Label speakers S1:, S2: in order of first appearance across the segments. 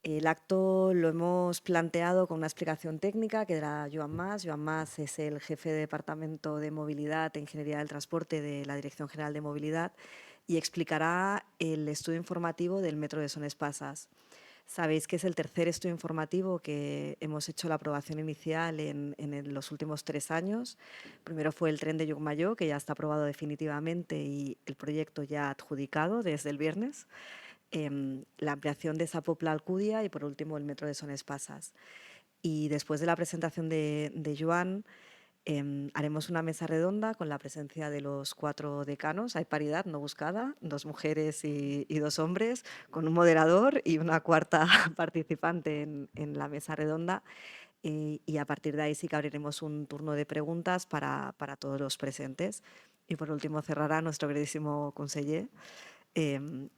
S1: El acto lo hemos planteado con una explicación técnica que dará Joan Mas. Joan Mas es el jefe de Departamento de Movilidad e Ingeniería del Transporte de la Dirección General de Movilidad y explicará el estudio informativo del Metro de Son Espases. Sabéis que es el tercer estudio informativo que hemos hecho la aprobación inicial en los últimos 3 años. Primero fue el tren de Llucmajor, que ya está aprobado definitivamente y el proyecto ya adjudicado desde el viernes. La ampliación de Sa-Pobla a Alcúdia y, por último, el metro de Son Espases. Y después de la presentación de Joan, haremos una mesa redonda con la presencia de los 4 decanos. Hay paridad no buscada, 2 mujeres y 2 hombres, con un moderador y una cuarta participante en la mesa redonda. Y a partir de ahí sí que abriremos un turno de preguntas para todos los presentes. Y por último cerrará nuestro queridísimo conseller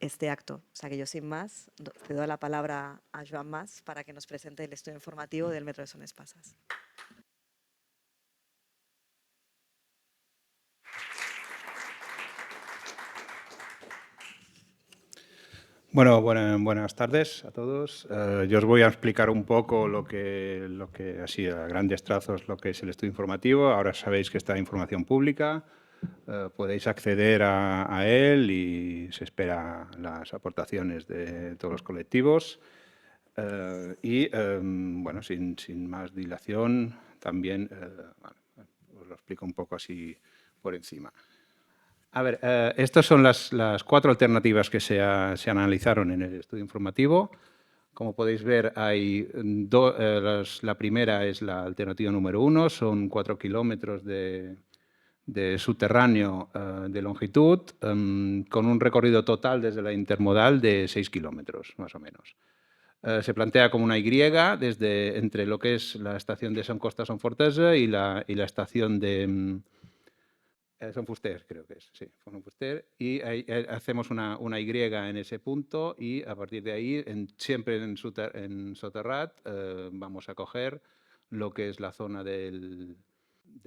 S1: este acto. O sea que yo sin más cedo la palabra a Joan Mas para que nos presente el estudio informativo del Metro de Son Espases.
S2: Bueno, buenas tardes a todos. Yo os voy a explicar un poco lo que así a grandes trazos, lo que es el estudio informativo. Ahora sabéis que está en información pública. Podéis acceder a él y se espera las aportaciones de todos los colectivos. Bueno, sin más dilación, también os lo explico un poco así por encima. A ver, estas son las 4 alternativas que se analizaron en el estudio informativo. Como podéis ver, la primera es la alternativa número 1, son 4 kilómetros de subterráneo de longitud, con un recorrido total desde la intermodal de 6 kilómetros, más o menos. Se plantea como una Y entre lo que es la estación de Son Costa Son Fortesa y la estación de Son Fuster, creo que es, sí, Son Fuster. Y ahí, hacemos una Y en ese punto y a partir de ahí, siempre en soterrat, vamos a coger lo que es la zona de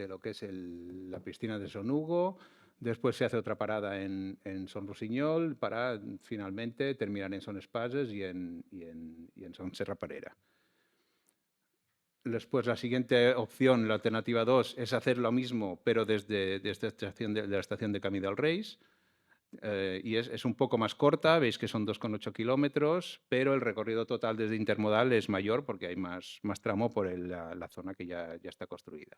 S2: lo que es la piscina de Son Hugo. Después se hace otra parada en Son Rossinyol para finalmente terminar en Son Espases y en Son Serra Parera. Después, la siguiente opción, la alternativa 2, es hacer lo mismo, pero desde la estación de Camí del Reis. Y es un poco más corta, veis que son 2,8 kilómetros, pero el recorrido total desde Intermodal es mayor porque hay más tramo por la zona que ya está construida.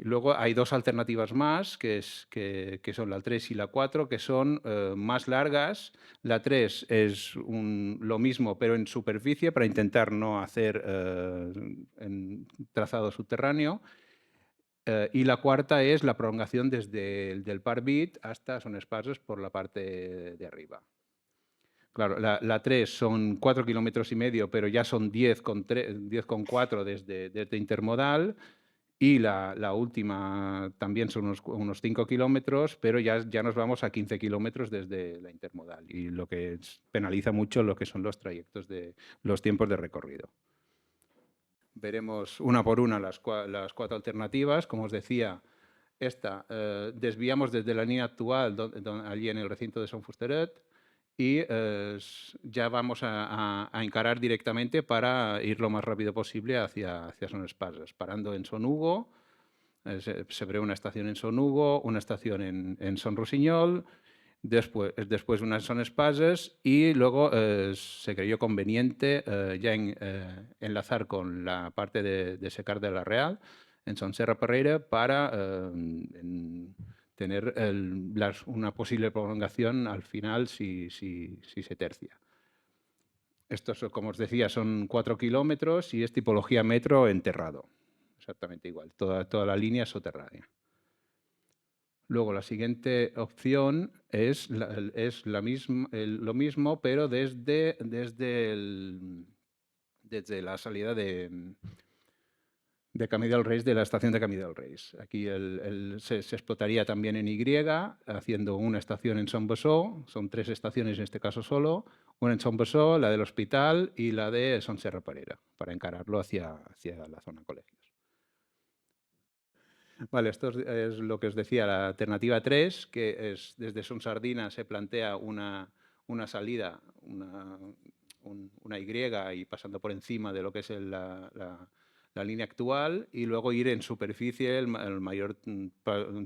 S2: Y luego hay 2 alternativas más, que son la 3 y la 4, que son más largas. La 3 es lo mismo, pero en superficie, para intentar no hacer en trazado subterráneo. Y la cuarta es la prolongación desde el Parvit hasta Son Espases por la parte de arriba. Claro, la 3 son 4,5 kilómetros, pero ya son 10,4 desde Intermodal. Y la última también son unos 5 kilómetros, pero ya nos vamos a 15 kilómetros desde la Intermodal, y lo que penaliza mucho lo que son los trayectos de los tiempos de recorrido. Veremos una por una las 4 alternativas. Como os decía, esta desviamos desde la línea actual, allí en el recinto de Son Fusteret, y ya vamos a encarar directamente para ir lo más rápido posible hacia Son Espases, parando en Son Hugo. Se prevé una estación en Son Hugo, una estación en Son Rossinyol, después una en Son Espases, y luego se creyó conveniente ya enlazar con la parte de Secar de la Real, en Son Serra Parera, para tener una posible prolongación al final si se tercia. Estos, como os decía, son 4 kilómetros y es tipología metro enterrado. Exactamente igual, toda la línea soterránea. Luego, la siguiente opción es lo mismo, pero desde la salida de Camí del Reis, de la estación de Camí del Reis. Aquí se explotaría también en Y, haciendo una estación en Son Bessó. Son 3 estaciones en este caso solo. Una en Son Bessó, la del Hospital y la de Son Serra Parera, para encararlo hacia la zona colegios. Vale, esto es lo que os decía, la alternativa 3, que es desde Son Sardina se plantea una salida, una Y y pasando por encima de lo que es la línea actual, y luego ir en superficie el mayor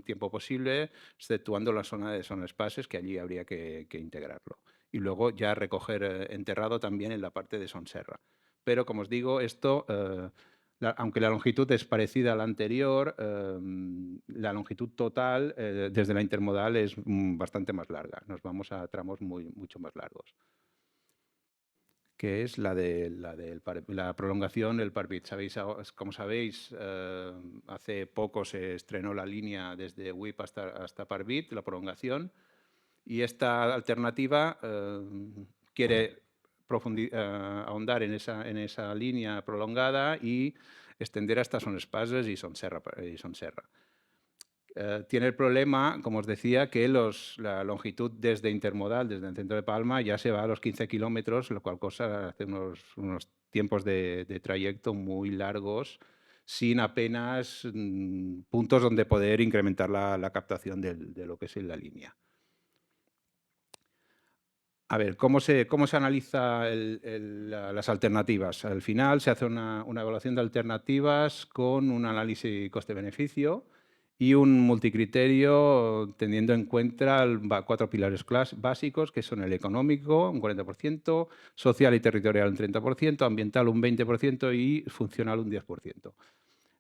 S2: tiempo posible, exceptuando la zona de zonas pases, que allí habría que integrarlo. Y luego ya recoger enterrado también en la parte de Sonserra. Pero, como os digo, esto, aunque la longitud es parecida a la anterior, la longitud total desde la intermodal es bastante más larga. Nos vamos a tramos mucho más largos, que es la prolongación del Parvit. Como sabéis, hace poco se estrenó la línea desde WIP hasta Parvit, la prolongación, y esta alternativa quiere ahondar en esa línea prolongada y extender hasta Son Espases y Son Serra. Tiene el problema, como os decía, que la longitud desde intermodal, desde el centro de Palma, ya se va a los 15 kilómetros, lo cual hace unos tiempos de trayecto muy largos, sin apenas puntos donde poder incrementar la captación de lo que es la línea. A ver, ¿cómo se analiza las alternativas? Al final se hace una evaluación de alternativas con un análisis coste-beneficio y un multicriterio teniendo en cuenta 4 pilares básicos, que son el económico, un 40%, social y territorial un 30%, ambiental un 20% y funcional un 10%.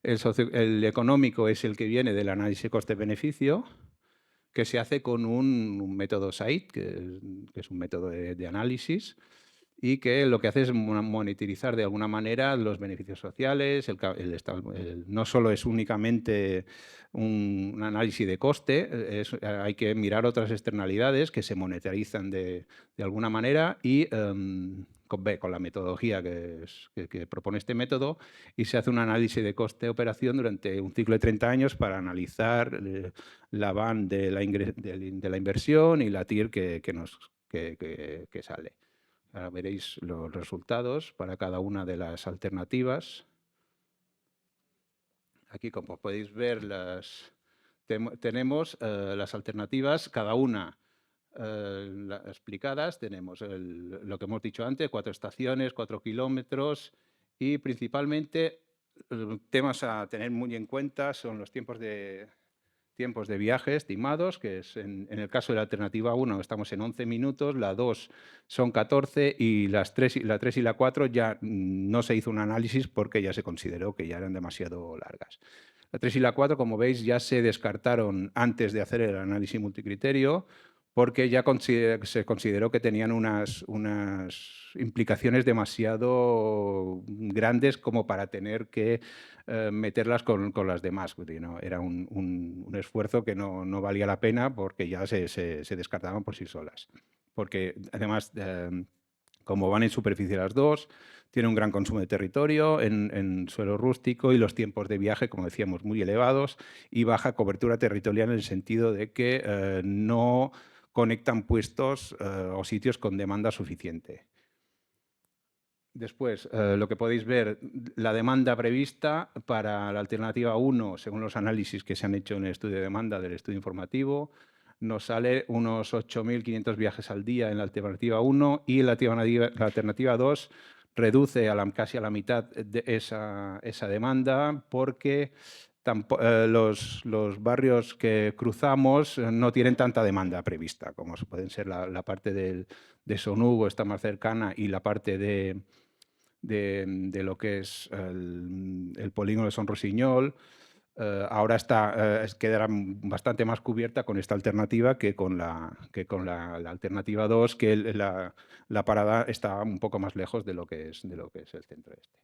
S2: El económico es el que viene del análisis coste-beneficio, que se hace con un método SAID, que es un método de análisis, y que lo que hace es monitorizar de alguna manera los beneficios sociales. No solo es únicamente un análisis de coste, hay que mirar otras externalidades que se monetarizan de alguna manera y con la metodología que propone este método, y se hace un análisis de coste-operación durante un ciclo de 30 años para analizar la BAN de la inversión y la TIR que sale. Ahora veréis los resultados para cada una de las alternativas. Aquí, como podéis ver, tenemos las alternativas, cada una explicadas. Tenemos lo que hemos dicho antes, 4 estaciones, 4 kilómetros, y principalmente temas a tener muy en cuenta son los tiempos de viaje estimados, que es en el caso de la alternativa 1 estamos en 11 minutos, la 2 son 14 y la 3 y la 4 ya no se hizo un análisis porque ya se consideró que ya eran demasiado largas. La 3 y la 4, como veis, ya se descartaron antes de hacer el análisis multicriterio porque ya se consideró que tenían unas implicaciones demasiado grandes como para tener que meterlas con las demás. ¿No? Era un esfuerzo que no valía la pena porque ya se descartaban por sí solas. Porque además, como van en superficie las dos, tiene un gran consumo de territorio en suelo rústico y los tiempos de viaje, como decíamos, muy elevados y baja cobertura territorial en el sentido de que no conectan puestos o sitios con demanda suficiente. Después, lo que podéis ver, la demanda prevista para la alternativa 1, según los análisis que se han hecho en el estudio de demanda del estudio informativo, nos sale unos 8.500 viajes al día en la alternativa 1 y la alternativa 2 reduce casi a la mitad de esa demanda porque los barrios que cruzamos no tienen tanta demanda prevista, como pueden ser la parte de Son Hugo, está más cercana, y la parte de lo que es el polígono de Son Rossinyol. Ahora quedará bastante más cubierta con esta alternativa que con la alternativa 2, que la parada está un poco más lejos de lo que es el centro este.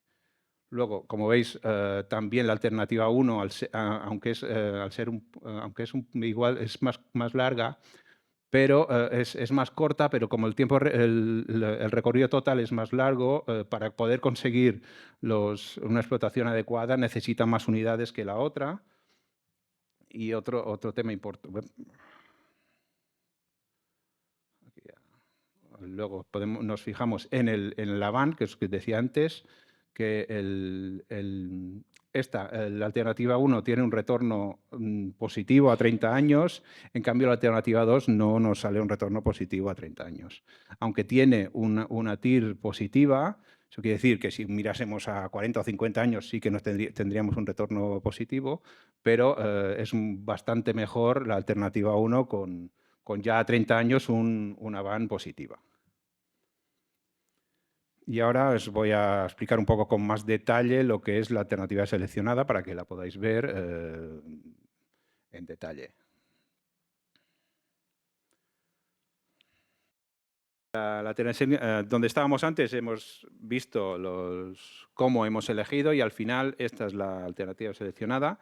S2: Luego, como veis, también la alternativa 1, aunque es igual, es más larga, pero es más corta, pero como el recorrido total es más largo, para poder conseguir una explotación adecuada necesita más unidades que la otra. Y otro tema importante. Luego nos fijamos en la BAN, que es que decía antes, que la alternativa 1 tiene un retorno positivo a 30 años, en cambio la alternativa 2 no nos sale un retorno positivo a 30 años. Aunque tiene una TIR positiva, eso quiere decir que si mirásemos a 40 o 50 años sí que tendríamos un retorno positivo, pero es bastante mejor la alternativa 1 con ya a 30 años una van positiva. Y ahora os voy a explicar un poco con más detalle lo que es la alternativa seleccionada para que la podáis ver en detalle. Donde estábamos antes hemos visto cómo hemos elegido y al final esta es la alternativa seleccionada,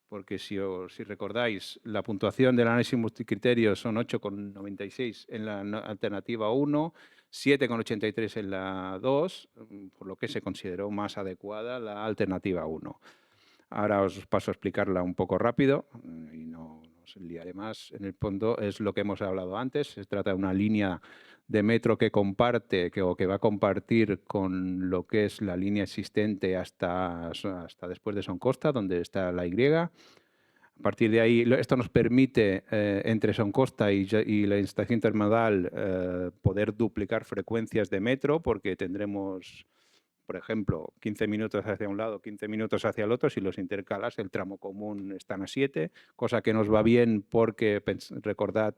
S2: porque si recordáis, la puntuación del análisis multicriterio son 8,96 en la alternativa 1, 7,83 en la 2, por lo que se consideró más adecuada la alternativa 1. Ahora os paso a explicarla un poco rápido y no os liaré más. En el fondo es lo que hemos hablado antes. Se trata de una línea de metro que comparte o que va a compartir con lo que es la línea existente hasta después de Son Costa, donde está la Y. A partir de ahí, esto nos permite, entre Son Costa y la estación intermodal, poder duplicar frecuencias de metro, porque tendremos, por ejemplo, 15 minutos hacia un lado, 15 minutos hacia el otro. Si los intercalas, el tramo común están a 7, cosa que nos va bien porque, recordad,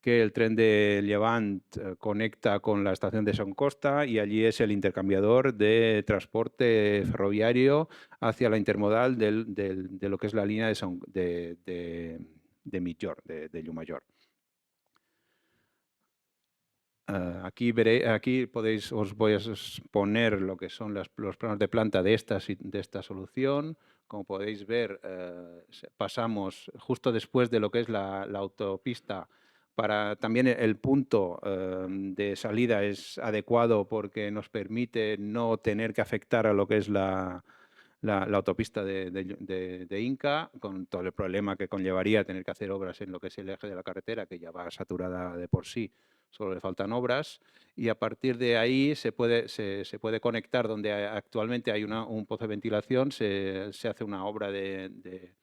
S2: que el tren de Llevant conecta con la estación de Son Costa y allí es el intercambiador de transporte ferroviario hacia la intermodal de lo que es la línea de Mitjor, de Llumayor. Aquí os voy a exponer lo que son los planos de planta de esta solución. Como podéis ver, pasamos justo después de lo que es la autopista. También el punto de salida es adecuado porque nos permite no tener que afectar a lo que es la autopista de Inca, con todo el problema que conllevaría tener que hacer obras en lo que es el eje de la carretera, que ya va saturada de por sí, solo le faltan obras, y a partir de ahí se puede conectar donde actualmente hay un pozo de ventilación, se hace una obra de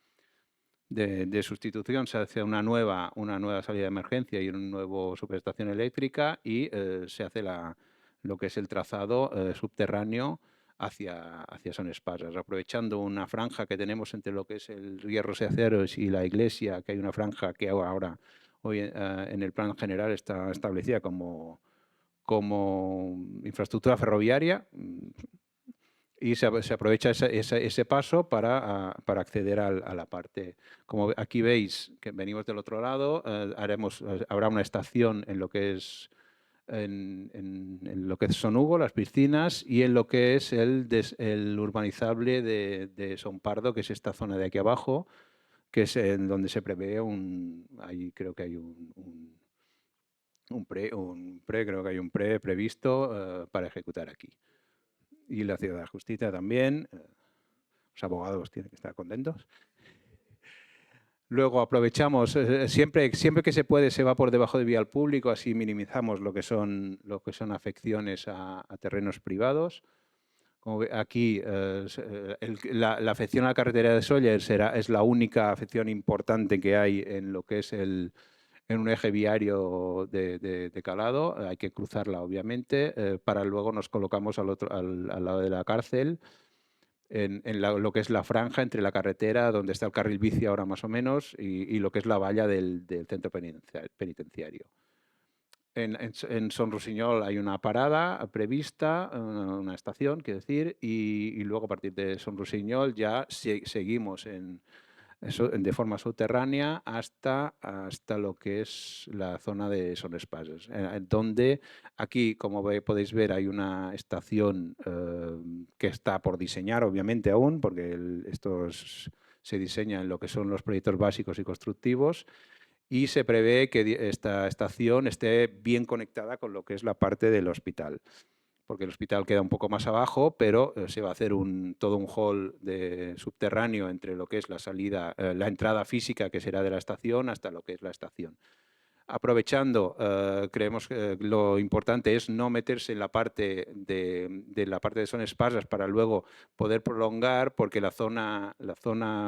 S2: sustitución, se hace una nueva salida de emergencia y una nueva subestación eléctrica y se hace lo que es el trazado subterráneo hacia Son Espases, aprovechando una franja que tenemos entre lo que es el Hierros y Aceros y la iglesia, que hay una franja que ahora hoy en el plan general está establecida como infraestructura ferroviaria, y se aprovecha ese paso para acceder a la parte. Como aquí veis que venimos del otro lado, habrá una estación en lo que es Son Hugo, las piscinas, y en lo que es el urbanizable de Son Pardo, que es esta zona de aquí abajo, que es en donde se prevé ahí creo que hay creo que hay un previsto para ejecutar aquí. Y la Ciudad de Justicia también. Los abogados tienen que estar contentos. Luego aprovechamos, siempre que se puede se va por debajo de vía al público, así minimizamos lo que son afecciones a terrenos privados. Como aquí, la afección a la carretera de Sóller es la única afección importante que hay en lo que es en un eje viario de calado. Hay que cruzarla, obviamente, para luego nos colocamos al lado de la cárcel, en lo que es la franja entre la carretera, donde está el carril bici ahora más o menos, y lo que es la valla del centro penitenciario. En Son Rossinyol hay una parada prevista, una estación, quiero decir, y luego a partir de Son Rossinyol ya seguimos de forma subterránea hasta lo que es la zona de Son Espases, donde aquí, como podéis ver, hay una estación que está por diseñar, obviamente aún, porque esto se diseña en lo que son los proyectos básicos y constructivos, y se prevé que esta estación esté bien conectada con lo que es la parte del hospital, porque el hospital queda un poco más abajo, pero se va a hacer todo un hall subterráneo entre lo que es la entrada física, que será de la estación, hasta lo que es la estación. aprovechando, creemos que lo importante es no meterse en la parte de Son Espases para luego poder prolongar, porque la zona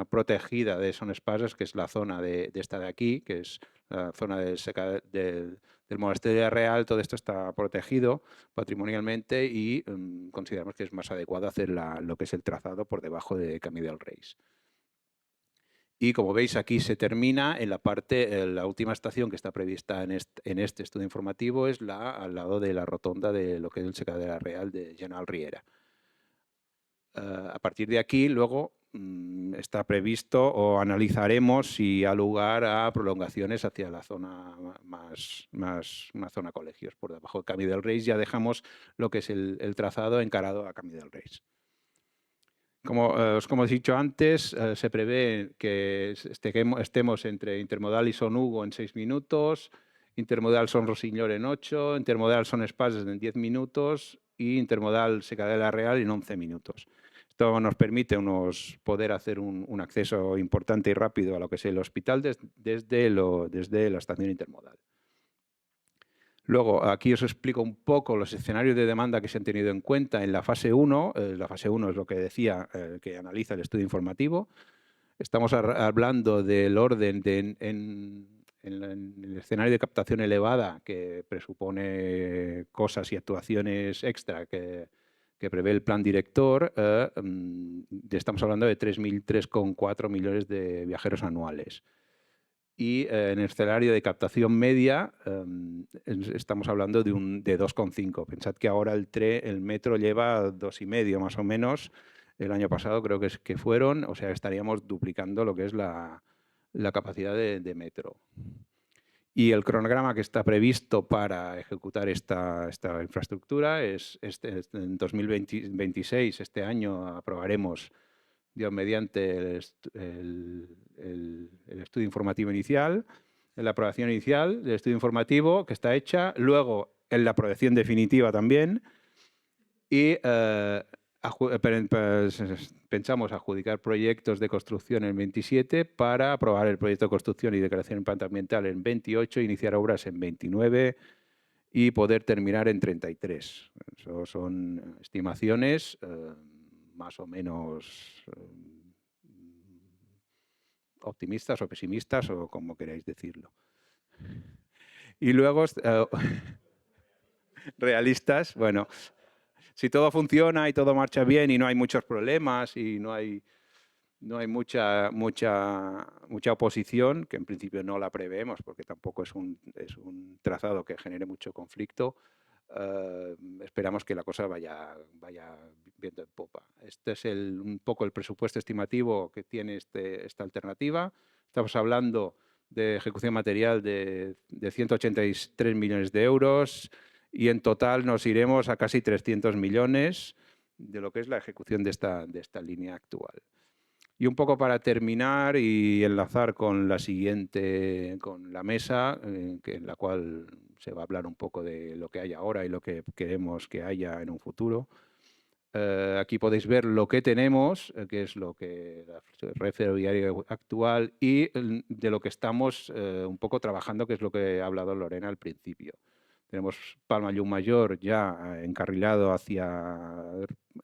S2: protegida de Son Espases, que es la zona de esta de aquí, que es la zona del Monasterio de Real, todo esto está protegido patrimonialmente y consideramos que es más adecuado hacer lo que es el trazado por debajo de Camí del Reis. Y como veis, aquí se termina en la última estación que está prevista en este estudio informativo es al lado de la rotonda de lo que es el Secadera Real de General Riera. A partir de aquí, luego está previsto o analizaremos si ha lugar a prolongaciones hacia la zona una zona colegios. Por debajo de Camí del Reis ya dejamos lo que es el trazado encarado a Camí del Reis. Como he dicho antes, se prevé que estemos entre Intermodal y Son Hugo en 6 minutos, Intermodal Son Rossinyol en 8, Intermodal Son Espases en 10 minutos y Intermodal Secadera Real en 11 minutos. Esto nos permite poder hacer un acceso importante y rápido a lo que es el hospital desde la estación intermodal. Luego, aquí os explico un poco los escenarios de demanda que se han tenido en cuenta en la fase 1. La fase 1 es lo que decía, que analiza el estudio informativo. Estamos hablando del orden en el escenario de captación elevada, que presupone cosas y actuaciones extra que prevé el plan director. Estamos hablando de 3,4 millones de viajeros anuales. Y en el escenario de captación media estamos hablando de 2,5. Pensad que ahora el metro lleva 2,5 más o menos. El año pasado creo que fueron, o sea, estaríamos duplicando lo que es la capacidad de metro. Y el cronograma que está previsto para ejecutar esta infraestructura es en 2026, este año, aprobaremos, Dios mediante, el estudio informativo inicial, en la aprobación inicial del estudio informativo que está hecha, luego en la aprobación definitiva también, y pensamos adjudicar proyectos de construcción en 27 para aprobar el proyecto de construcción y declaración de impacto ambiental en 28, iniciar obras en 29 y poder terminar en 33. Eso son estimaciones más o menos optimistas o pesimistas o como queráis decirlo. Y luego, realistas, bueno, si todo funciona y todo marcha bien y no hay muchos problemas y no hay mucha oposición, que en principio no la preveemos porque tampoco es un trazado que genere mucho conflicto, esperamos que la cosa vaya viento en popa. Este es un poco el presupuesto estimativo que tiene esta alternativa. Estamos hablando de ejecución material de 183 millones de euros y en total nos iremos a casi 300 millones de lo que es la ejecución de esta línea actual. Y un poco para terminar y enlazar con la siguiente, con la mesa, en la cual se va a hablar un poco de lo que hay ahora y lo que queremos que haya en un futuro. Aquí podéis ver lo que tenemos, que es lo que la red ferroviaria actual y de lo que estamos un poco trabajando, que es lo que ha hablado Lorena al principio. Tenemos Palma-Llumayor ya encarrilado hacia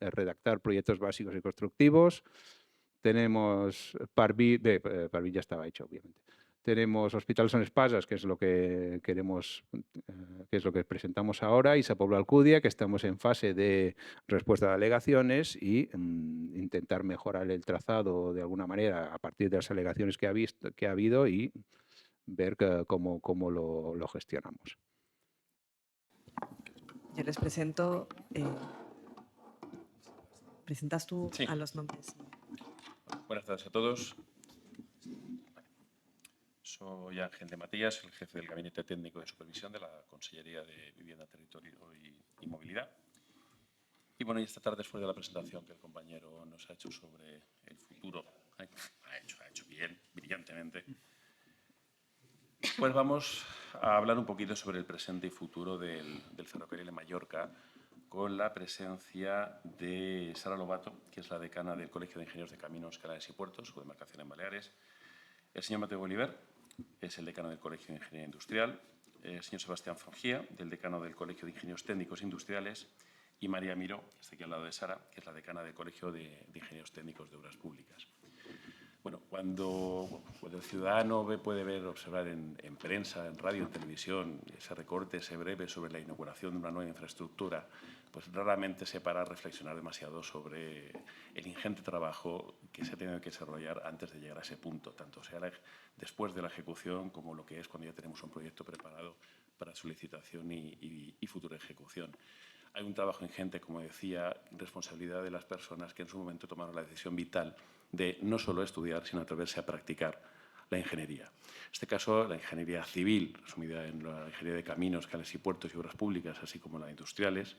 S2: redactar proyectos básicos y constructivos. Tenemos Parví ya estaba hecho, obviamente. Tenemos Hospital Son Espases, que es lo que queremos, que es lo que presentamos ahora, y Sa Pobla Alcúdia, que estamos en fase de respuesta de alegaciones y intentar mejorar el trazado de alguna manera a partir de las alegaciones que ha habido y ver cómo lo gestionamos.
S1: Yo les presento. ¿Presentas tú
S3: Sí.
S1: a los nombres?
S3: Buenas tardes a todos. Soy Ángel de Matías, el jefe del Gabinete Técnico de Supervisión de la Consellería de Vivienda, Territorio y Movilidad. Y bueno, esta tarde, después de la presentación que el compañero nos ha hecho sobre el futuro, ha hecho bien, brillantemente, pues vamos a hablar un poquito sobre el presente y futuro del ferrocarril de Mallorca, con la presencia de Sara Lobato, que es la decana del Colegio de Ingenieros de Caminos, Canales y Puertos, su demarcación en Baleares, el señor Mateo Oliver, es el decano del Colegio de Ingeniería Industrial, el señor Sebastián Frangía, del decano del Colegio de Ingenieros Técnicos Industriales, y María Miró, que está aquí al lado de Sara, que es la decana del Colegio de Ingenieros Técnicos de Obras Públicas. Bueno, cuando el ciudadano puede observar en prensa, en radio, en televisión, ese recorte, ese breve sobre la inauguración de una nueva infraestructura, pues raramente se para a reflexionar demasiado sobre el ingente trabajo que se ha tenido que desarrollar antes de llegar a ese punto, tanto sea después de la ejecución como lo que es cuando ya tenemos un proyecto preparado para su licitación y futura ejecución. Hay un trabajo ingente, como decía, responsabilidad de las personas que en su momento tomaron la decisión vital de no solo estudiar, sino atreverse a practicar la ingeniería. En este caso, la ingeniería civil, resumida en la ingeniería de caminos, calles y puertos y obras públicas, así como la de industriales,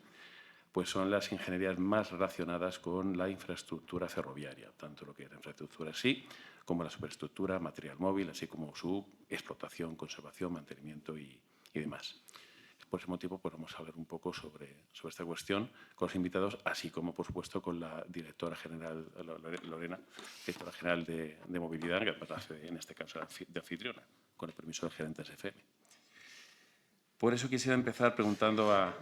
S3: pues son las ingenierías más relacionadas con la infraestructura ferroviaria, tanto lo que es la infraestructura en sí, como la superestructura, material móvil, así como su explotación, conservación, mantenimiento y demás. Por ese motivo, pues vamos a hablar un poco sobre esta cuestión con los invitados, así como, por supuesto, con la directora general, Lorena, directora general de Movilidad, que hace, en este caso, de anfitriona, con el permiso del gerente de SFM. Por eso quisiera empezar preguntando a...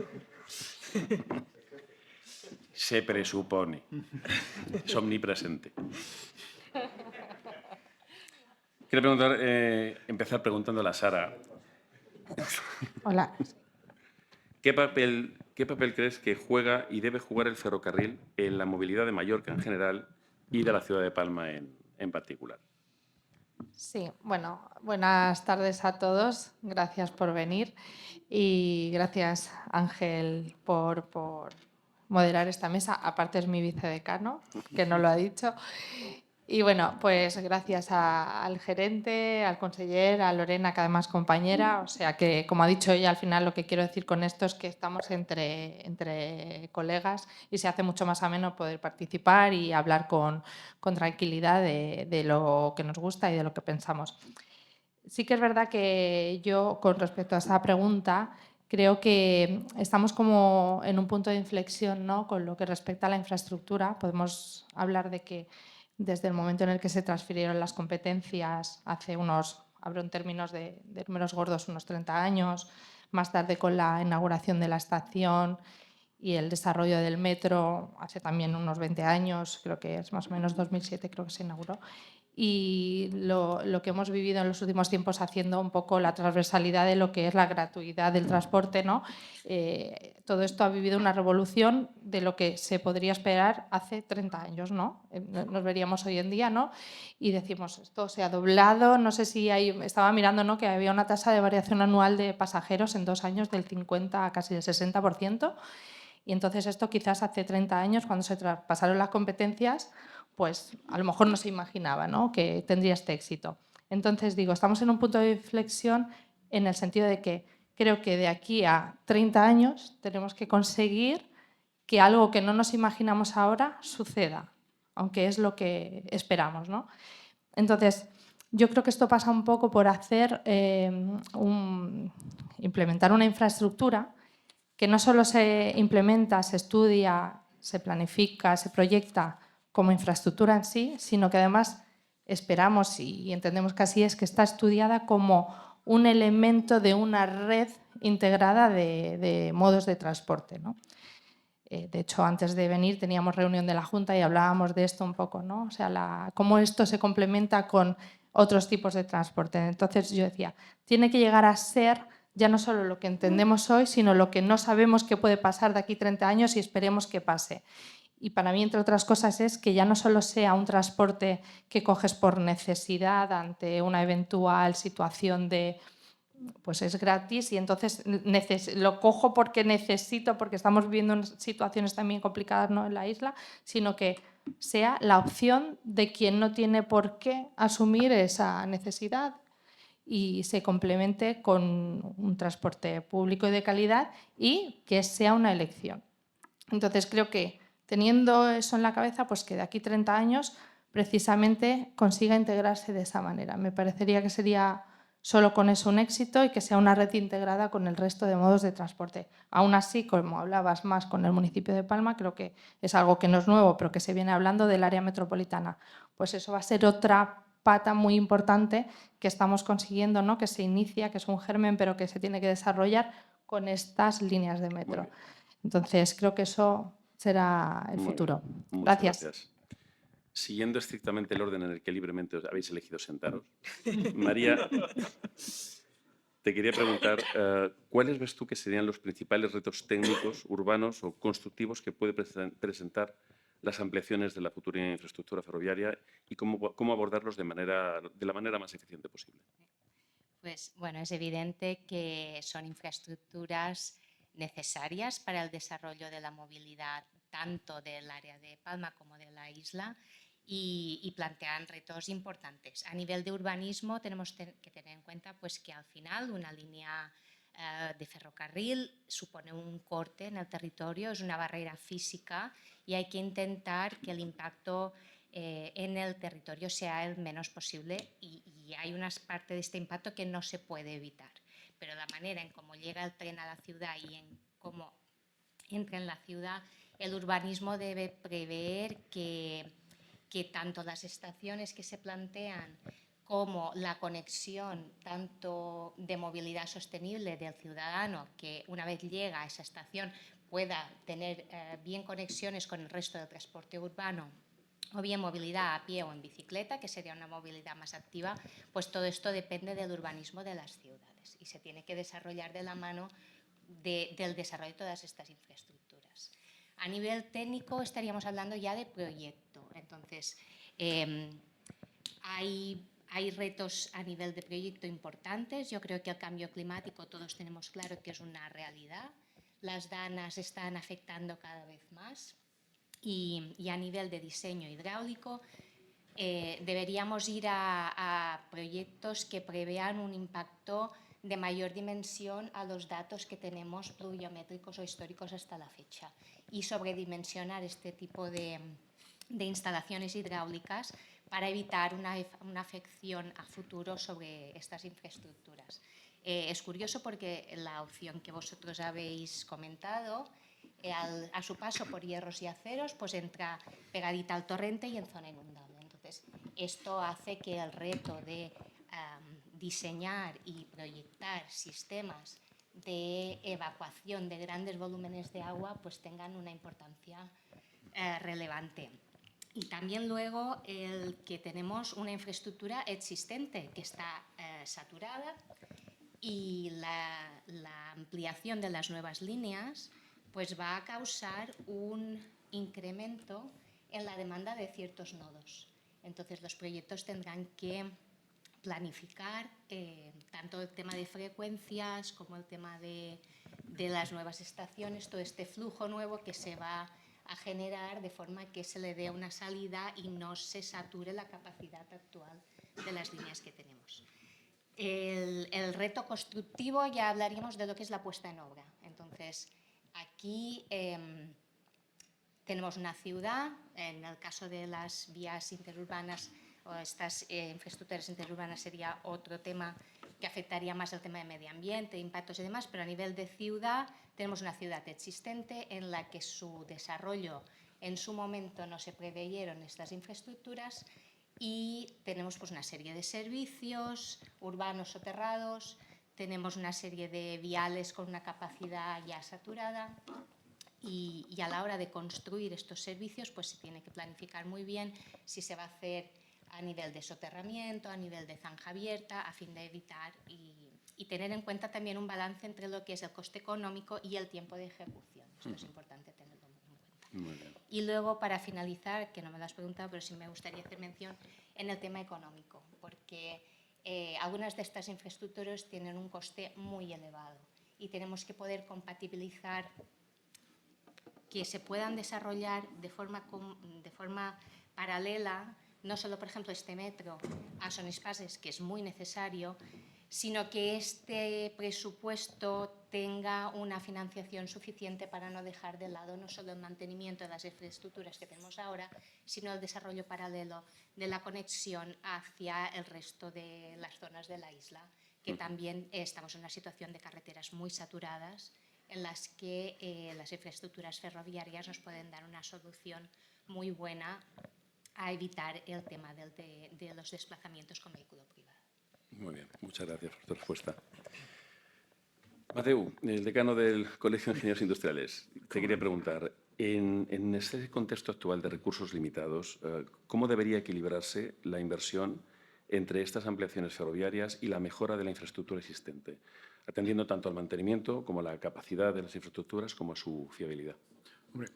S3: Se presupone. Es omnipresente. Quiero empezar preguntándole a Sara.
S4: Hola.
S3: ¿Qué papel crees que juega y debe jugar el ferrocarril en la movilidad de Mallorca en general y de la ciudad de Palma en particular?
S4: Sí, bueno, buenas tardes a todos. Gracias por venir y gracias, Ángel, por moderar esta mesa. Aparte es mi vicedecano, que no lo ha dicho. Y bueno, pues gracias al gerente, al conseller, a Lorena, que además compañera. O sea que, como ha dicho ella, al final lo que quiero decir con esto es que estamos entre colegas y se hace mucho más ameno poder participar y hablar con tranquilidad de lo que nos gusta y de lo que pensamos. Sí que es verdad que yo, con respecto a esa pregunta, creo que estamos como en un punto de inflexión, ¿no? Con lo que respecta a la infraestructura. Podemos hablar de que desde el momento en el que se transfirieron las competencias hace hablo en términos de números gordos, unos 30 años, más tarde con la inauguración de la estación y el desarrollo del metro hace también unos 20 años, creo que es más o menos 2007, creo que se inauguró. Y lo que hemos vivido en los últimos tiempos haciendo un poco la transversalidad de lo que es la gratuidad del transporte, ¿no? Todo esto ha vivido una revolución de lo que se podría esperar hace 30 años, ¿no? Nos veríamos hoy en día, ¿no? Y decimos, esto se ha doblado, no sé si estaba mirando, ¿no? Que había una tasa de variación anual de pasajeros en 2 años del 50 a casi el 60%. Y entonces esto quizás hace 30 años, cuando se traspasaron las competencias, pues a lo mejor no se imaginaba, ¿no? Que tendría este éxito. Entonces digo, estamos en un punto de inflexión en el sentido de que creo que de aquí a 30 años tenemos que conseguir que algo que no nos imaginamos ahora suceda, aunque es lo que esperamos, ¿no? Entonces, yo creo que esto pasa un poco por implementar una infraestructura que no solo se implementa, se estudia, se planifica, se proyecta como infraestructura en sí, sino que además esperamos y entendemos que así es, que está estudiada como un elemento de una red integrada de modos de transporte, ¿no? De hecho, antes de venir teníamos reunión de la Junta y hablábamos de esto un poco, ¿no? O sea, cómo esto se complementa con otros tipos de transporte. Entonces yo decía, tiene que llegar a ser ya no solo lo que entendemos hoy, sino lo que no sabemos que puede pasar de aquí 30 años y esperemos que pase. Y para mí, entre otras cosas, es que ya no solo sea un transporte que coges por necesidad ante una eventual situación de, pues es gratis y entonces lo cojo porque necesito, porque estamos viviendo situaciones también complicadas, ¿no? En la isla, sino que sea la opción de quien no tiene por qué asumir esa necesidad y se complemente con un transporte público y de calidad y que sea una elección. Entonces creo que teniendo eso en la cabeza, pues que de aquí 30 años precisamente consiga integrarse de esa manera. Me parecería que sería solo con eso un éxito y que sea una red integrada con el resto de modos de transporte. Aún así, como hablabas más con el municipio de Palma, creo que es algo que no es nuevo, pero que se viene hablando del área metropolitana. Pues eso va a ser otra pata muy importante que estamos consiguiendo, ¿no? Que se inicia, que es un germen, pero que se tiene que desarrollar con estas líneas de metro. Entonces, creo que eso será el futuro.
S3: Muchas
S4: Gracias.
S3: gracias. Siguiendo estrictamente el orden en el que libremente os habéis elegido sentaros, María, te quería preguntar, ¿cuáles ves tú que serían los principales retos técnicos, urbanos o constructivos que puede presentar las ampliaciones de la futura infraestructura ferroviaria y cómo abordarlos de la manera más eficiente posible?
S5: Pues bueno, es evidente que son infraestructuras necesarias para el desarrollo de la movilidad tanto del área de Palma como de la isla y plantean retos importantes. A nivel de urbanismo tenemos que tener en cuenta pues, que al final una línea de ferrocarril supone un corte en el territorio, es una barrera física y hay que intentar que el impacto en el territorio sea el menos posible y hay una parte de este impacto que no se puede evitar. Pero la manera en cómo llega el tren a la ciudad y en cómo entra en la ciudad, el urbanismo debe prever que tanto las estaciones que se plantean como la conexión tanto de movilidad sostenible del ciudadano, que una vez llega a esa estación pueda tener bien conexiones con el resto del transporte urbano, o bien movilidad a pie o en bicicleta, que sería una movilidad más activa, pues todo esto depende del urbanismo de las ciudades y se tiene que desarrollar de la mano del desarrollo de todas estas infraestructuras. A nivel técnico estaríamos hablando ya de proyecto. Entonces, hay retos a nivel de proyecto importantes. Yo creo que el cambio climático todos tenemos claro que es una realidad. Las danas están afectando cada vez más y a nivel de diseño hidráulico deberíamos ir a proyectos que prevean un impacto de mayor dimensión a los datos que tenemos pluviométricos o históricos hasta la fecha y sobredimensionar este tipo de instalaciones hidráulicas para evitar una afección a futuro sobre estas infraestructuras. Es curioso porque la opción que vosotros habéis comentado, a su paso por hierros y aceros, pues entra pegadita al torrente y en zona inundable. Entonces, esto hace que el reto de diseñar y proyectar sistemas de evacuación de grandes volúmenes de agua pues tengan una importancia relevante. Y también luego el que tenemos una infraestructura existente que está saturada y la ampliación de las nuevas líneas pues va a causar un incremento en la demanda de ciertos nodos. Entonces los proyectos tendrán que planificar tanto el tema de frecuencias como el tema de las nuevas estaciones, todo este flujo nuevo que se va a generar de forma que se le dé una salida y no se sature la capacidad actual de las líneas que tenemos. El reto constructivo ya hablaríamos de lo que es la puesta en obra. Entonces, aquí tenemos una ciudad, en el caso de las vías interurbanas o estas infraestructuras interurbanas sería otro tema que afectaría más el tema de medio ambiente, impactos y demás, pero a nivel de ciudad tenemos una ciudad existente en la que su desarrollo en su momento no se preveyeron estas infraestructuras y tenemos pues una serie de servicios urbanos soterrados, tenemos una serie de viales con una capacidad ya saturada y a la hora de construir estos servicios pues se tiene que planificar muy bien si se va a hacer a nivel de soterramiento, a nivel de zanja abierta, a fin de evitar y tener en cuenta también un balance entre lo que es el coste económico y el tiempo de ejecución. Esto es importante tenerlo en cuenta.
S3: Muy bien.
S5: Y luego, para finalizar, que no me lo has preguntado, pero sí me gustaría hacer mención en el tema económico, porque algunas de estas infraestructuras tienen un coste muy elevado y tenemos que poder compatibilizar que se puedan desarrollar de forma paralela, no solo, por ejemplo, este metro a Son Espases, que es muy necesario, sino que este presupuesto tenga una financiación suficiente para no dejar de lado no solo el mantenimiento de las infraestructuras que tenemos ahora, sino el desarrollo paralelo de la conexión hacia el resto de las zonas de la isla, que también estamos en una situación de carreteras muy saturadas en las que las infraestructuras ferroviarias nos pueden dar una solución muy buena a evitar el tema de los desplazamientos con vehículo privado.
S3: Muy bien, muchas gracias por tu respuesta. Mateu, el decano del Colegio de Ingenieros Industriales, te quería preguntar, en este contexto actual de recursos limitados, ¿cómo debería equilibrarse la inversión entre estas ampliaciones ferroviarias y la mejora de la infraestructura existente, atendiendo tanto al mantenimiento como a la capacidad de las infraestructuras como a su fiabilidad?
S6: Hombre,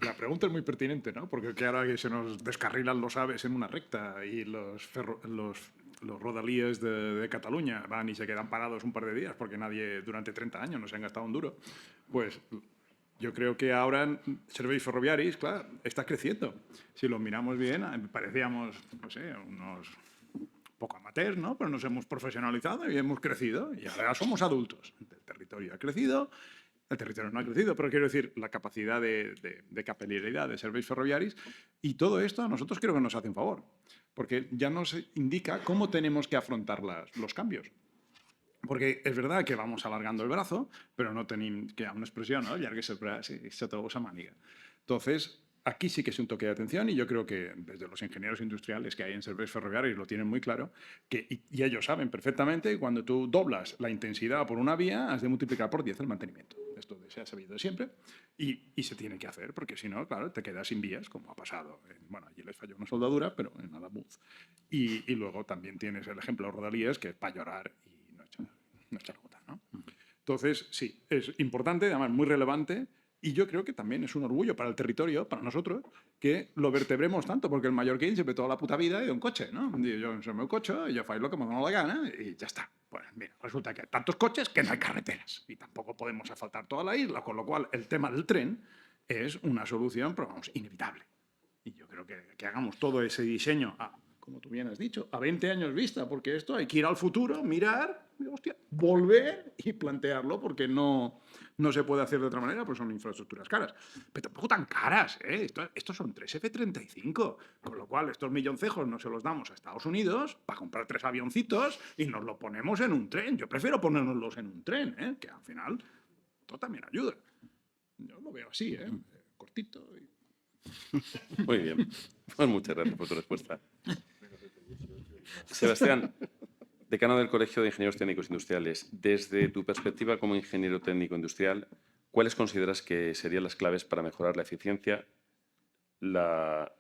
S6: la pregunta es muy pertinente, ¿no? Porque ahora que se nos descarrilan los AVEs en una recta y los rodalíes de Cataluña van y se quedan parados un par de días porque nadie durante 30 años no se han gastado un duro, pues yo creo que ahora Serveis Ferroviaris, claro, está creciendo. Si lo miramos bien, parecíamos, no sé, unos poco amateurs, ¿no? Pero nos hemos profesionalizado y hemos crecido y ahora somos adultos. El territorio ha crecido. El territorio no ha crecido, pero quiero decir, la capacidad de capilaridad de Serveis Ferroviaris, y todo esto a nosotros creo que nos hace un favor, porque ya nos indica cómo tenemos que afrontar los cambios. Porque es verdad que vamos alargando el brazo, pero no tenemos que una expresión, ¿no? Llargues el braç i se troba sa màniga. Entonces, aquí sí que es un toque de atención y yo creo que desde los ingenieros industriales que hay en Serveis Ferroviaris lo tienen muy claro, y ellos saben perfectamente que cuando tú doblas la intensidad por una vía, has de multiplicar por 10 el mantenimiento. Esto se ha sabido siempre y se tiene que hacer, porque si no, claro, te quedas sin vías, como ha pasado. Bueno, allí les falló una soldadura, pero en Adamuz. Y luego también tienes el ejemplo de Rodalíes, que es para llorar y no echar gota, ¿no? Entonces, sí, es importante, además muy relevante. Y yo creo que también es un orgullo para el territorio, para nosotros, que lo vertebremos tanto, porque el mallorquín se ve toda la puta vida de un coche, ¿no? Yo soy mi coche y yo faig lo que me da la gana y ya está. Pues mira, resulta que hay tantos coches que no hay carreteras y tampoco podemos asfaltar toda la isla, con lo cual el tema del tren es una solución, pero vamos, inevitable. Y yo creo que hagamos todo ese diseño, como tú bien has dicho, a 20 años vista, porque esto hay que ir al futuro, mirar, y, hostia, volver y plantearlo, porque no se puede hacer de otra manera, pues son infraestructuras caras. Pero tampoco tan caras, ¿eh? Estos son 3 F-35, con lo cual estos milloncejos no se los damos a Estados Unidos para comprar 3 avioncitos y nos lo ponemos en un tren. Yo prefiero ponérnoslos en un tren, ¿eh? Que al final esto también ayuda. Yo lo veo así, ¿eh? Cortito.
S3: Muy bien. Pues muchas gracias por tu respuesta. Sebastián, decano del Colegio de Ingenieros Técnicos Industriales, desde tu perspectiva como ingeniero técnico industrial, ¿cuáles consideras que serían las claves para mejorar la eficiencia, la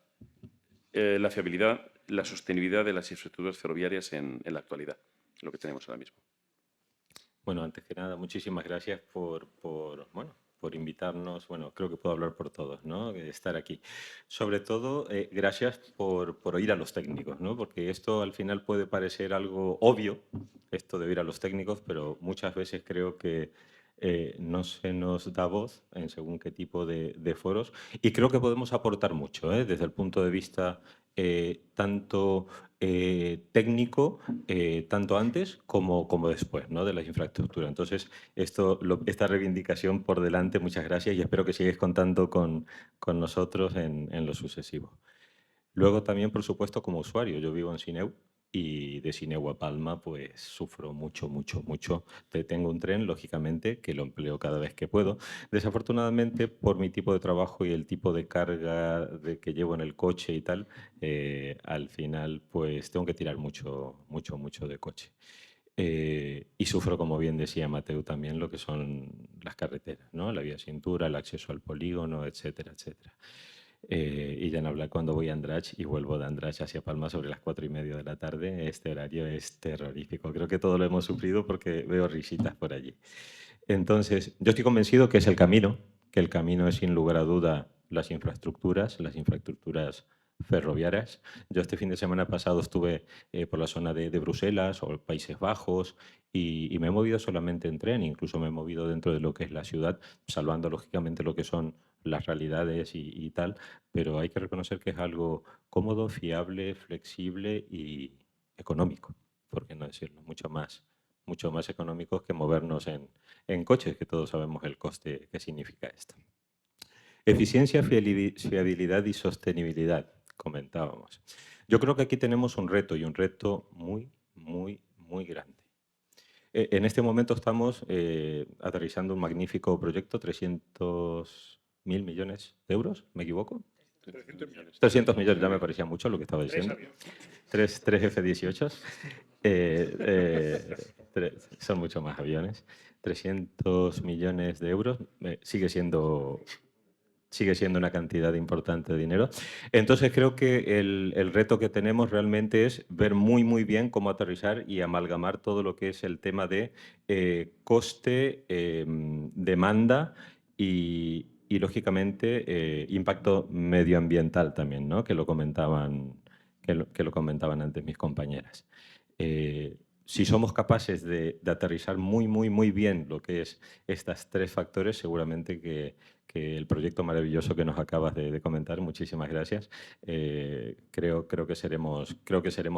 S3: fiabilidad, la sostenibilidad de las infraestructuras ferroviarias en la actualidad, lo que tenemos ahora mismo?
S7: Bueno, antes que nada, muchísimas gracias por invitarnos. Bueno, creo que puedo hablar por todos, ¿no? Estar aquí. Sobre todo, gracias por oír a los técnicos, ¿no? Porque esto al final puede parecer algo obvio, esto de oír a los técnicos, pero muchas veces creo que no se nos da voz en según qué tipo de foros, y creo que podemos aportar mucho, desde el punto de vista tanto técnico, tanto antes como después, ¿no? De las infraestructuras. Entonces, esta reivindicación por delante, muchas gracias y espero que sigáis contando con nosotros en lo sucesivo. Luego también, por supuesto, como usuario. Yo vivo en Sineu y de Sineu a Palma pues sufro mucho. Tengo un tren, lógicamente, que lo empleo cada vez que puedo. Desafortunadamente, por mi tipo de trabajo y el tipo de carga que llevo en el coche y tal, al final pues tengo que tirar mucho de coche. Y sufro, como bien decía Mateu, también lo que son las carreteras, ¿no? La vía cintura, el acceso al polígono, etcétera. Y ya no hablar cuando voy a Andratx y vuelvo de Andratx hacia Palma sobre las 4:30 de la tarde. Este horario es terrorífico. Creo que todos lo hemos sufrido porque veo risitas por allí. Entonces, yo estoy convencido que es el camino, que el camino es sin lugar a duda las infraestructuras ferroviarias. Yo este fin de semana pasado estuve por la zona de Bruselas o Países Bajos y me he movido solamente en tren, incluso me he movido dentro de lo que es la ciudad, salvando lógicamente lo que son las realidades y tal, pero hay que reconocer que es algo cómodo, fiable, flexible y económico, por qué no decirlo, mucho más económicos que movernos en coches, que todos sabemos el coste que significa esto. Eficiencia, fiabilidad y sostenibilidad, comentábamos. Yo creo que aquí tenemos un reto y un reto muy grande. En este momento estamos aterrizando un magnífico proyecto, 300.000 millones de euros, ¿me equivoco?
S3: millones.
S7: 300 millones, ya me parecía mucho lo que estaba diciendo. Tres F-18. Son mucho más aviones. 300 millones de euros sigue siendo una cantidad importante de dinero. Entonces creo que el reto que tenemos realmente es ver muy, muy bien cómo aterrizar y amalgamar todo lo que es el tema de coste, demanda y lógicamente, impacto medioambiental también, ¿no? Que lo comentaban antes mis compañeras. Si somos capaces de aterrizar muy, muy, muy bien lo que es estas tres factores, seguramente que el proyecto maravilloso que nos acabas de comentar, muchísimas gracias, creo que seremos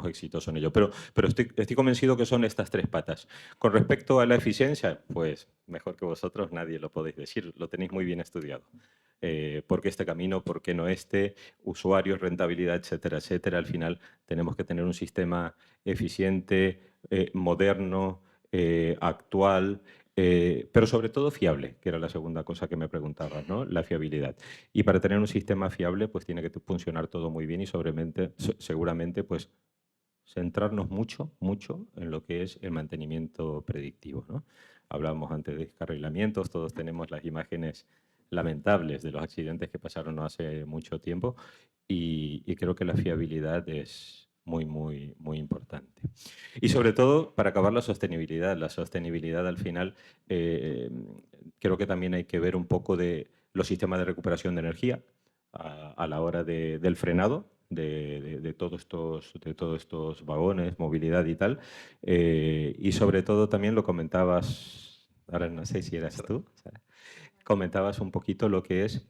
S7: exitosos en ello. Pero estoy convencido que son estas tres patas. Con respecto a la eficiencia, pues mejor que vosotros nadie lo podéis decir, lo tenéis muy bien estudiado. ¿Por qué este camino? ¿Por qué no este? Usuarios, rentabilidad, etcétera, etcétera. Al final tenemos que tener un sistema eficiente, moderno, actual, pero sobre todo fiable, que era la segunda cosa que me preguntabas, ¿no? La fiabilidad. Y para tener un sistema fiable, pues tiene que funcionar todo muy bien y seguramente, pues centrarnos mucho, mucho en lo que es el mantenimiento predictivo, ¿no? Hablábamos antes de descarrilamientos, todos tenemos las imágenes lamentables de los accidentes que pasaron no hace mucho tiempo y creo que la fiabilidad es muy, muy, muy importante. Y sobre todo, para acabar, la sostenibilidad. La sostenibilidad, al final, creo que también hay que ver un poco de los sistemas de recuperación de energía a la hora del frenado de todos estos vagones, movilidad y tal. Y sobre todo también lo comentabas, ahora no sé si eras tú, o sea, comentabas un poquito lo que es,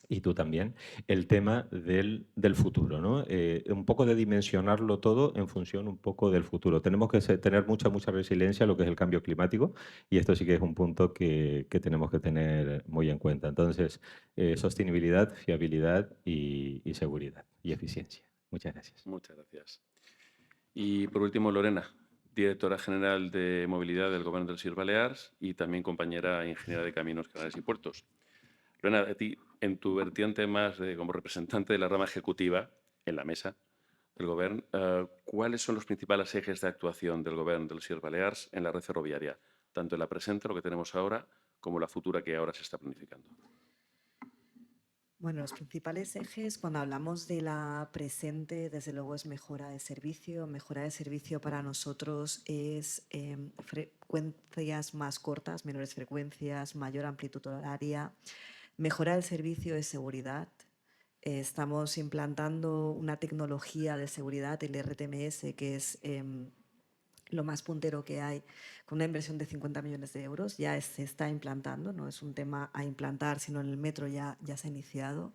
S7: y tú también, el tema del futuro, ¿no? Un poco de dimensionarlo todo en función un poco del futuro. Tenemos que tener mucha resiliencia a lo que es el cambio climático y esto sí que es un punto que tenemos que tener muy en cuenta. Entonces, sostenibilidad, fiabilidad y seguridad y eficiencia. Muchas gracias.
S3: Muchas gracias. Y por último, Lorena, directora general de Movilidad del Gobierno del Sir Balears y también compañera ingeniera de Caminos, Canales y Puertos. Lorena, a ti, en tu vertiente más como representante de la rama ejecutiva en la mesa del Gobierno, ¿cuáles son los principales ejes de actuación del Gobierno del Sir Balears en la red ferroviaria, tanto en la presente, lo que tenemos ahora, como la futura que ahora se está planificando?
S1: Bueno, los principales ejes, cuando hablamos de la presente, desde luego es mejora de servicio. Mejora de servicio para nosotros es frecuencias más cortas, menores frecuencias, mayor amplitud horaria. Mejora del servicio es seguridad. Estamos implantando una tecnología de seguridad, el RTMS, que es lo más puntero que hay, con una inversión de 50 millones de euros. Ya se está implantando, no es un tema a implantar, sino en el metro ya se ha iniciado.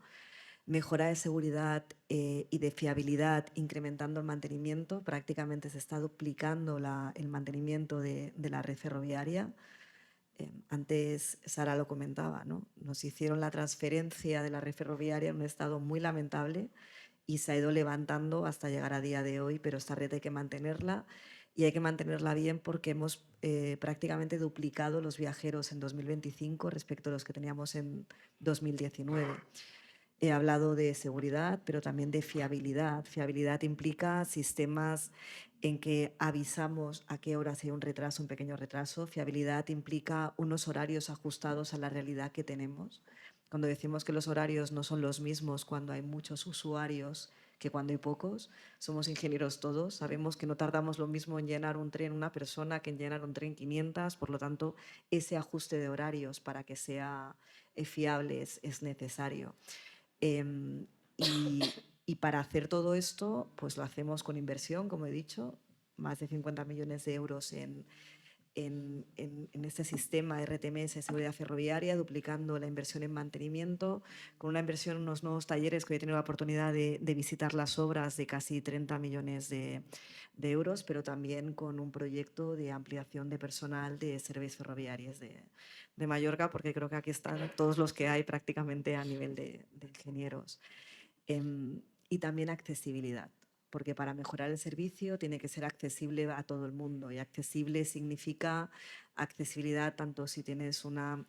S1: Mejora de seguridad y de fiabilidad, incrementando el mantenimiento. Prácticamente se está duplicando el mantenimiento de la red ferroviaria. Antes Sara lo comentaba, ¿no? Nos hicieron la transferencia de la red ferroviaria en un estado muy lamentable y se ha ido levantando hasta llegar a día de hoy, pero esta red hay que mantenerla y hay que mantenerla bien porque hemos prácticamente duplicado los viajeros en 2025 respecto a los que teníamos en 2019. He hablado de seguridad, pero también de fiabilidad. Fiabilidad implica sistemas en que avisamos a qué horas hay un retraso, un pequeño retraso. Fiabilidad implica unos horarios ajustados a la realidad que tenemos. Cuando decimos que los horarios no son los mismos cuando hay muchos usuarios que cuando hay pocos, somos ingenieros todos, sabemos que no tardamos lo mismo en llenar un tren una persona que en llenar un tren 500, por lo tanto, ese ajuste de horarios para que sea fiable es necesario. Y para hacer todo esto, pues lo hacemos con inversión, como he dicho, más de 50 millones de euros en este sistema RTMS de seguridad ferroviaria, duplicando la inversión en mantenimiento, con una inversión en unos nuevos talleres que he tenido la oportunidad de visitar las obras de casi 30 millones de euros, pero también con un proyecto de ampliación de personal de servicios ferroviarios de Mallorca, porque creo que aquí están todos los que hay prácticamente a nivel de ingenieros. Y también accesibilidad, porque para mejorar el servicio tiene que ser accesible a todo el mundo, y accesible significa accesibilidad tanto si tienes una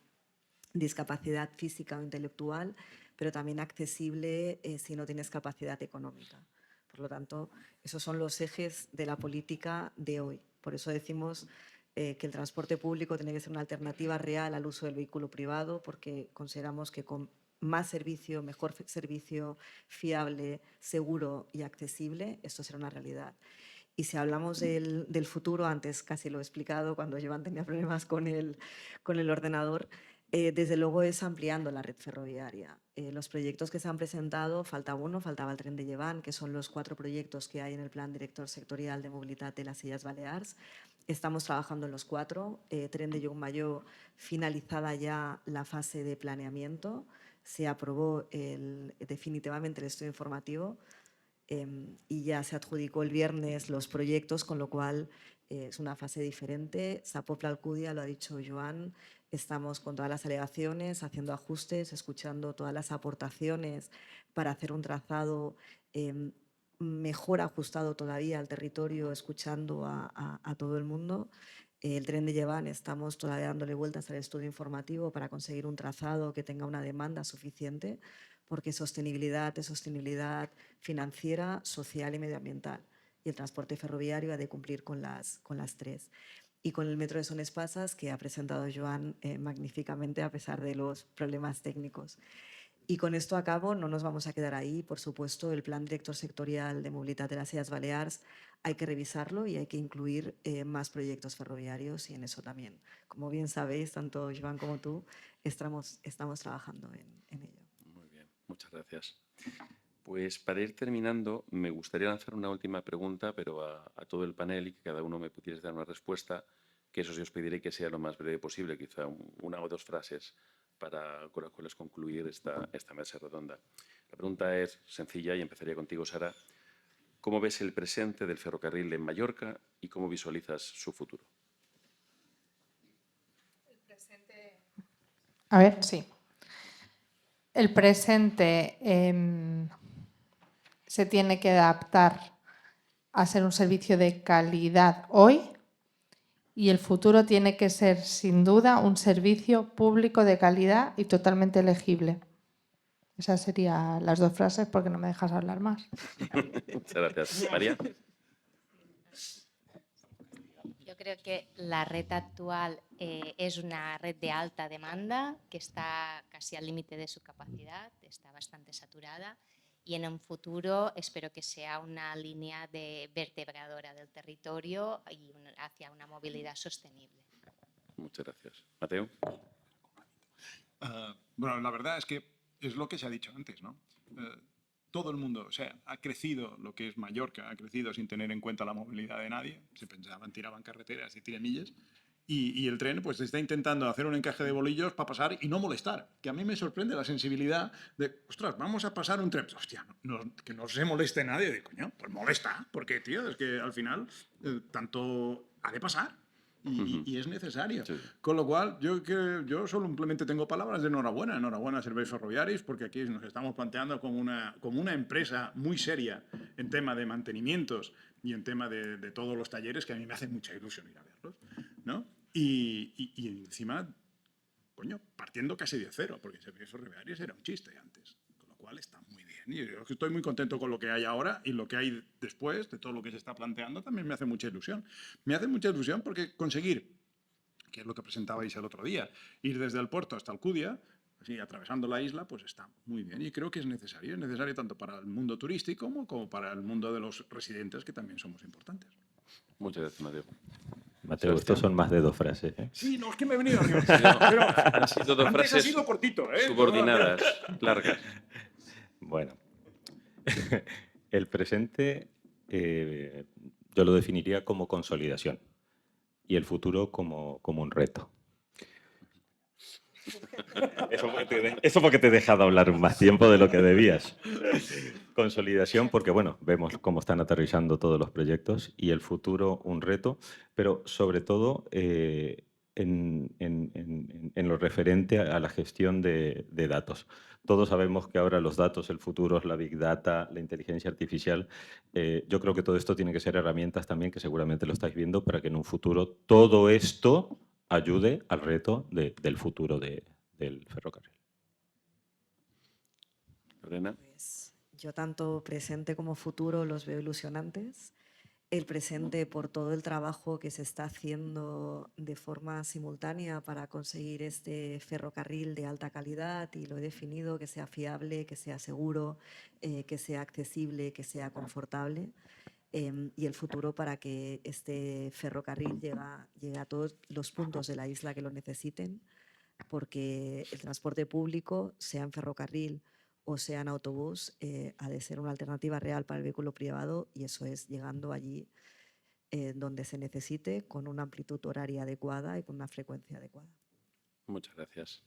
S1: discapacidad física o intelectual, pero también accesible si no tienes capacidad económica. Por lo tanto, esos son los ejes de la política de hoy. Por eso decimos que el transporte público tiene que ser una alternativa real al uso del vehículo privado, porque consideramos que con más servicio, mejor servicio, fiable, seguro y accesible, esto será una realidad. Y si hablamos del futuro, antes casi lo he explicado cuando Joan tenía problemas con el ordenador, desde luego es ampliando la red ferroviaria. Los proyectos que se han presentado, falta uno, faltaba el tren de Llevant, que son los 4 proyectos que hay en el Plan Director Sectorial de Movilidad de las Illes Balears. Estamos trabajando en los 4. Tren de Llucmajor, finalizada ya la fase de planeamiento. Se aprobó definitivamente el estudio informativo y ya se adjudicó el viernes los proyectos, con lo cual es una fase diferente. Sa-Pobla-Alcúdia, lo ha dicho Joan, estamos con todas las alegaciones, haciendo ajustes, escuchando todas las aportaciones para hacer un trazado mejor ajustado todavía al territorio, escuchando a todo el mundo. El tren de Llevant, estamos todavía dándole vueltas al estudio informativo para conseguir un trazado que tenga una demanda suficiente, porque sostenibilidad es sostenibilidad financiera, social y medioambiental. Y el transporte ferroviario ha de cumplir con las 3. Y con el metro de Son Espases, que ha presentado Joan magníficamente a pesar de los problemas técnicos. Y con esto a cabo, no nos vamos a quedar ahí. Por supuesto, el Plan Director Sectorial de Movilidad de las Illes Balears hay que revisarlo y hay que incluir más proyectos ferroviarios, y en eso también, como bien sabéis, tanto Joan como tú, estamos trabajando en ello.
S3: Muy bien, muchas gracias. Pues para ir terminando, me gustaría lanzar una última pregunta, pero a todo el panel, y que cada uno me pudiese dar una respuesta, que eso sí os pediré que sea lo más breve posible, quizá una o 2 frases con las cuales concluir esta mesa redonda. La pregunta es sencilla y empezaría contigo, Sara. ¿Cómo ves el presente del ferrocarril en Mallorca y cómo visualizas su futuro?
S4: A ver, sí. El presente se tiene que adaptar a ser un servicio de calidad hoy, y el futuro tiene que ser, sin duda, un servicio público de calidad y totalmente elegible. Esas serían las 2 frases, porque no me dejas hablar más.
S3: Muchas gracias. María.
S5: Yo creo que la red actual es una red de alta demanda que está casi al límite de su capacidad, está bastante saturada, y en un futuro espero que sea una línea vertebradora del territorio y hacia una movilidad sostenible.
S3: Muchas gracias. Mateo.
S6: Bueno, la verdad es que es lo que se ha dicho antes, ¿no? Todo el mundo, o sea, ha crecido lo que es Mallorca, ha crecido sin tener en cuenta la movilidad de nadie. Se pensaban, tiraban carreteras y tiramillas. Y el tren pues está intentando hacer un encaje de bolillos para pasar y no molestar. Que a mí me sorprende la sensibilidad de, ostras, vamos a pasar un tren. Hostia, que no se moleste nadie. De coño, pues molesta. Porque, tío, es que al final tanto ha de pasar. Y es necesario.
S3: Sí.
S6: Con lo cual, yo simplemente tengo palabras de enhorabuena. Enhorabuena a Serveis Ferroviaris, porque aquí nos estamos planteando como una empresa muy seria en tema de mantenimientos y en tema de todos los talleres, que a mí me hace mucha ilusión ir a verlos, ¿no? Y encima, coño, partiendo casi de cero, porque Serveis Ferroviaris era un chiste antes. Con lo cual está muy bien. Y yo estoy muy contento con lo que hay ahora, y lo que hay después, de todo lo que se está planteando, también me hace mucha ilusión. Me hace mucha ilusión porque conseguir, que es lo que presentabais el otro día, ir desde el puerto hasta Alcúdia, así, atravesando la isla, pues está muy bien. Y creo que es necesario tanto para el mundo turístico como para el mundo de los residentes, que también somos importantes.
S3: Muchas gracias, Mateo.
S7: Mateo, estos son más de 2 frases, ¿eh?
S6: Sí, no, es que me he venido arriba.
S3: Pero han sido 2
S6: Antes ha
S3: frases
S6: sido cortito, ¿eh?
S3: subordinadas, largas.
S7: Bueno, el presente yo lo definiría como consolidación y el futuro como un reto. Eso porque te he dejado hablar más tiempo de lo que debías. Consolidación porque, bueno, vemos cómo están aterrizando todos los proyectos, y el futuro un reto, pero sobre todo en lo referente a la gestión de datos. Todos sabemos que ahora los datos, el futuro es la Big Data, la inteligencia artificial. Yo creo que todo esto tiene que ser herramientas también, que seguramente lo estáis viendo, para que en un futuro todo esto ayude al reto del futuro del ferrocarril.
S3: Lorena.
S1: Pues yo tanto presente como futuro los veo ilusionantes. El presente por todo el trabajo que se está haciendo de forma simultánea para conseguir este ferrocarril de alta calidad, y lo he definido, que sea fiable, que sea seguro, que sea accesible, que sea confortable. Y el futuro para que este ferrocarril llegue a todos los puntos de la isla que lo necesiten, porque el transporte público, sea en ferrocarril o sea en autobús, ha de ser una alternativa real para el vehículo privado, y eso es llegando allí donde se necesite, con una amplitud horaria adecuada y con una frecuencia adecuada.
S3: Muchas gracias.